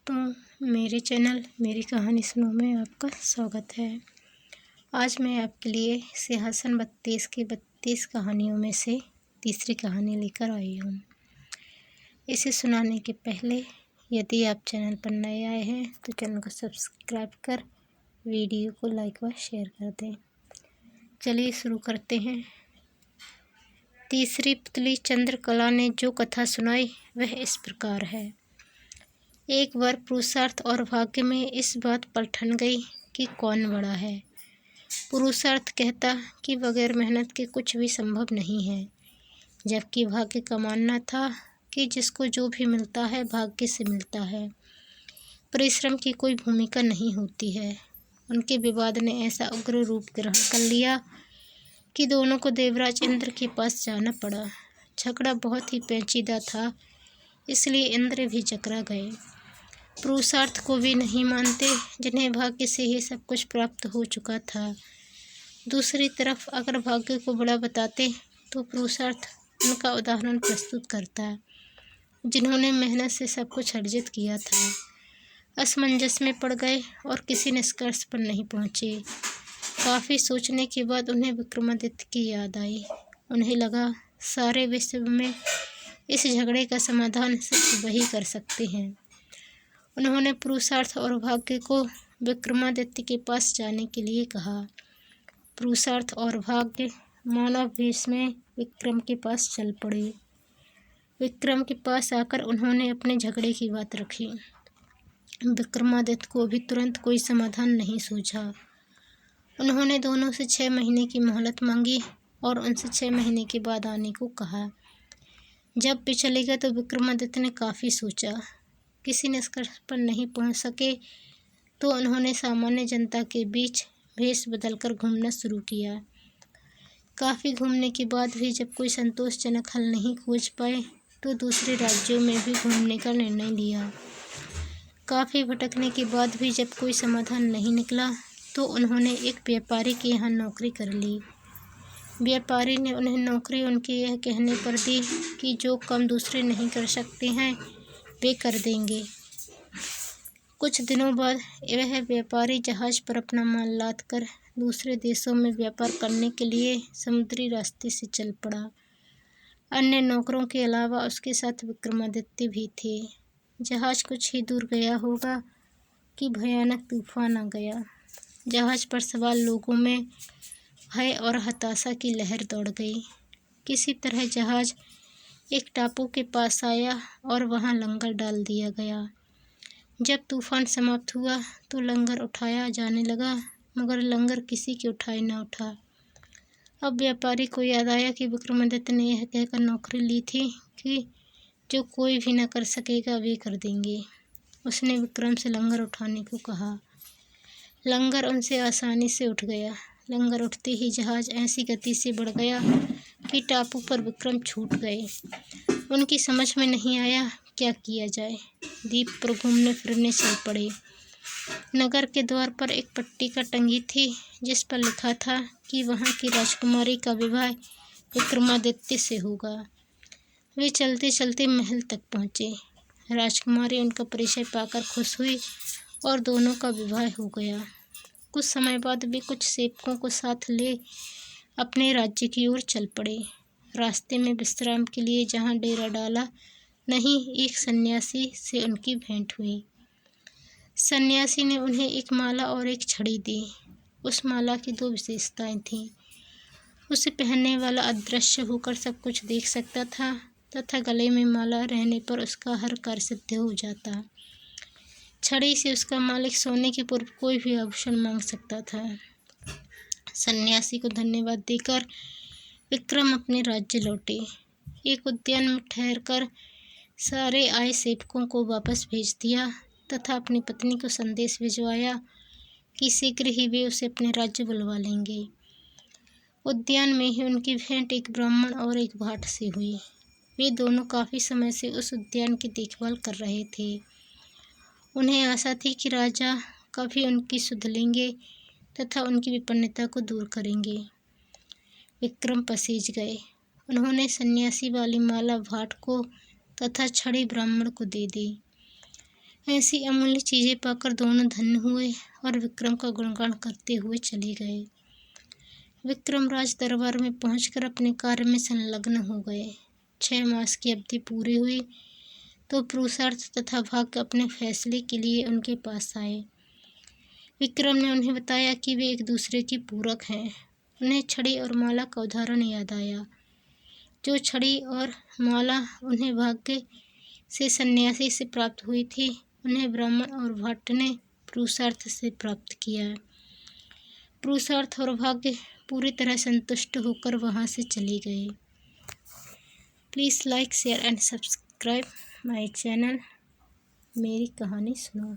दोस्तों, मेरे चैनल मेरी कहानी सुनो में आपका स्वागत है। आज मैं आपके लिए सिंहासन 32 की 32 कहानियों में से तीसरी कहानी लेकर आई हूँ। इसे सुनाने के पहले यदि आप चैनल पर नए आए हैं तो चैनल को सब्सक्राइब कर वीडियो को लाइक व शेयर कर दें। चलिए शुरू करते हैं। तीसरी पुतली चंद्रकला ने जो कथा सुनाई वह इस प्रकार है। एक बार पुरुषार्थ और भाग्य में इस बात पर ठन गई कि कौन बड़ा है। पुरुषार्थ कहता कि बगैर मेहनत के कुछ भी संभव नहीं है, जबकि भाग्य का मानना था कि जिसको जो भी मिलता है भाग्य से मिलता है, परिश्रम की कोई भूमिका नहीं होती है। उनके विवाद ने ऐसा उग्र रूप ग्रहण कर लिया कि दोनों को देवराज इंद्र के पास जाना पड़ा। झगड़ा बहुत ही पेचीदा था, इसलिए इंद्र भी चकरा गए। पुरुषार्थ को भी नहीं मानते, जिन्हें भाग्य से ही सब कुछ प्राप्त हो चुका था। दूसरी तरफ अगर भाग्य को बड़ा बताते तो पुरुषार्थ उनका उदाहरण प्रस्तुत करता, जिन्होंने मेहनत से सब कुछ अर्जित किया था। असमंजस में पड़ गए और किसी निष्कर्ष पर नहीं पहुँचे। काफ़ी सोचने के बाद उन्हें विक्रमादित्य की याद आई। उन्हें लगा सारे विश्व में इस झगड़े का समाधान सिर्फ वही कर सकते हैं। उन्होंने पुरुषार्थ और भाग्य को विक्रमादित्य के पास जाने के लिए कहा। पुरुषार्थ और भाग्य मानव वेश में विक्रम के पास चल पड़े। विक्रम के पास आकर उन्होंने अपने झगड़े की बात रखी। विक्रमादित्य को भी तुरंत कोई समाधान नहीं सूझा। उन्होंने दोनों से 6 महीने की मोहलत मांगी और उनसे 6 महीने के बाद आने को कहा। जब वे चले गए तो विक्रमादित्य ने काफ़ी सोचा, किसी निष्कर्ष पर नहीं पहुंच सके तो उन्होंने सामान्य जनता के बीच भेष बदलकर घूमना शुरू किया। काफ़ी घूमने के बाद भी जब कोई संतोषजनक हल नहीं खोज पाए तो दूसरे राज्यों में भी घूमने का निर्णय लिया। काफ़ी भटकने के बाद भी जब कोई समाधान नहीं निकला तो उन्होंने एक व्यापारी के यहाँ नौकरी कर ली। व्यापारी ने उन्हें नौकरी उनके यह कहने पर दी कि जो काम दूसरे नहीं कर सकते हैं वे कर देंगे। कुछ दिनों बाद वह व्यापारी जहाज पर अपना माल लाद कर दूसरे देशों में व्यापार करने के लिए समुद्री रास्ते से चल पड़ा। अन्य नौकरों के अलावा उसके साथ विक्रमादित्य भी थे। जहाज कुछ ही दूर गया होगा कि भयानक तूफान आ गया। जहाज पर सवार लोगों में भय और हताशा की लहर दौड़ गई। किसी तरह जहाज एक टापू के पास आया और वहां लंगर डाल दिया गया। जब तूफान समाप्त हुआ तो लंगर उठाया जाने लगा, मगर लंगर किसी के उठाए न उठा। अब व्यापारी को याद आया कि विक्रमादित्य ने यह कहकर नौकरी ली थी कि जो कोई भी न कर सकेगा वे कर देंगे। उसने विक्रम से लंगर उठाने को कहा। लंगर उनसे आसानी से उठ गया। लंगर उठते ही जहाज ऐसी गति से बढ़ गया कि टापू पर विक्रम छूट गए। उनकी समझ में नहीं आया क्या किया जाए। द्वीप पर घूमने फिरने चल पड़े। नगर के द्वार पर एक पट्टिका टंगी थी जिस पर लिखा था कि वहां की राजकुमारी का विवाह विक्रमादित्य से होगा। वे चलते चलते महल तक पहुँचे। राजकुमारी उनका परिचय पाकर खुश हुई और दोनों का विवाह हो गया। कुछ समय बाद वे कुछ सेवकों को साथ ले अपने राज्य की ओर चल पड़े। रास्ते में विश्राम के लिए जहाँ डेरा डाला नहीं, एक सन्यासी से उनकी भेंट हुई। सन्यासी ने उन्हें एक माला और एक छड़ी दी। उस माला की 2 विशेषताएं थीं। उसे पहनने वाला अदृश्य होकर सब कुछ देख सकता था तथा गले में माला रहने पर उसका हर कार्य सिद्ध हो जाता। छड़ी से उसका मालिक सोने के पूर्व कोई भी आभूषण मांग सकता था। सन्यासी को धन्यवाद देकर विक्रम अपने राज्य लौटे। एक उद्यान में ठहरकर सारे आए सेवकों को वापस भेज दिया तथा अपनी पत्नी को संदेश भिजवाया कि शीघ्र ही वे उसे अपने राज्य बुलवा लेंगे। उद्यान में ही उनकी भेंट एक ब्राह्मण और एक भाट से हुई। वे दोनों काफ़ी समय से उस उद्यान की देखभाल कर रहे थे। उन्हें आशा थी कि राजा कभी उनकी सुध लेंगे तथा उनकी विपन्नता को दूर करेंगे। विक्रम पसीज गए। उन्होंने सन्यासी वाली माला भाट को तथा छड़ी ब्राह्मण को दे दी। ऐसी अमूल्य चीज़ें पाकर दोनों धन्य हुए और विक्रम का गुणगान करते हुए चले गए। विक्रम राज दरबार में पहुंचकर अपने कार्य में संलग्न हो गए। 6 मास की अवधि पूरी हुई तो पुरुषार्थ तथा भाग्य अपने फैसले के लिए उनके पास आए। विक्रम ने उन्हें बताया कि वे एक दूसरे की पूरक हैं। उन्हें छड़ी और माला का उदाहरण याद आया। जो छड़ी और माला उन्हें भाग्य से सन्यासी से प्राप्त हुई थी, उन्हें ब्राह्मण और भट्ट ने पुरुषार्थ से प्राप्त किया है। पुरुषार्थ और भाग्य पूरी तरह संतुष्ट होकर वहां से चले गए। Please like, share and subscribe my channel. मेरी कहानी सुनो।